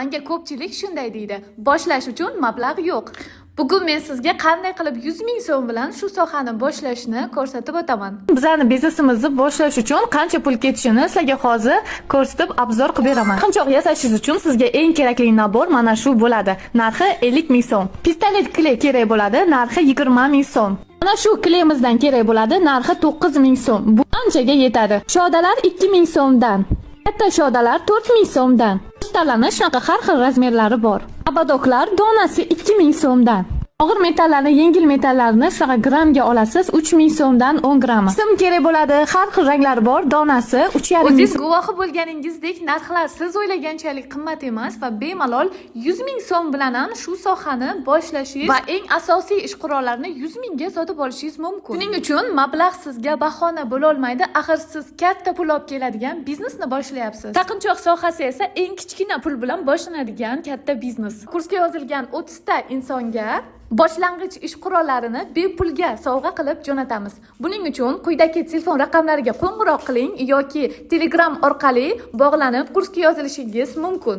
Menga ko'pchilik shunday deydi. Boshlash uchun mablag' yo'q. Bugun men sizga qanday qilib 100 ming so'm bilan shu sohani boshlashni ko'rsatib o'taman. Bizlarni biznesimizni boshlash uchun qancha pul ketishini sizlarga hozir ko'rsatib obzor qilib beraman. Qanchoq yasashingiz uchun sizga eng kerakli nabor mana shu bo'ladi. Narxi 50 ming so'm. Pistolet kley kerak bo'ladi, narxi 20 ming so'm. Mana shu kleymizdan kerak bo'ladi, narxi 9 ming so'm. Bu anchaga yetadi. Shodalar 2 ming so'mdan. Katta shodalar 4 ming so'mdan. Ustalarning shunaqa har xil razmerlari bor. Abadoklar donasi 2 ming so'mdan. Og'ir metallarni, yengil metallarni shunaqa grammga olasiz 3 ming so'mdan 10 grammi. Sim kerak bo'ladi, har xil ranglari bor, donasi 3,5 ming. O'zingiz guvohi bo'lganingizdek, narxlar siz o'ylaganchalik qimmat emas va bemalol 100 ming so'm bilan ham shu sohani boshlashingiz va eng asosiy ish qurollarini 100 mingga sotib olishingiz mumkin. Shuning uchun mablag' sizga bahona bo'la olmaydi, axir siz katta pul olib keladigan biznesni boshlayapsiz. Taqinchoq sohasi esa eng kichkina pul bilan boshlanadigan katta biznes. Kursga yozilgan 30 ta insonga boshlang'ich ish qurollarini bepulga sovg'a qilib jo'natamiz. Buning uchun quyidagi telefon raqamlariga qo'ng'iroq qiling yoki Telegram orqali bog'lanib kursga yozilishingiz mumkin.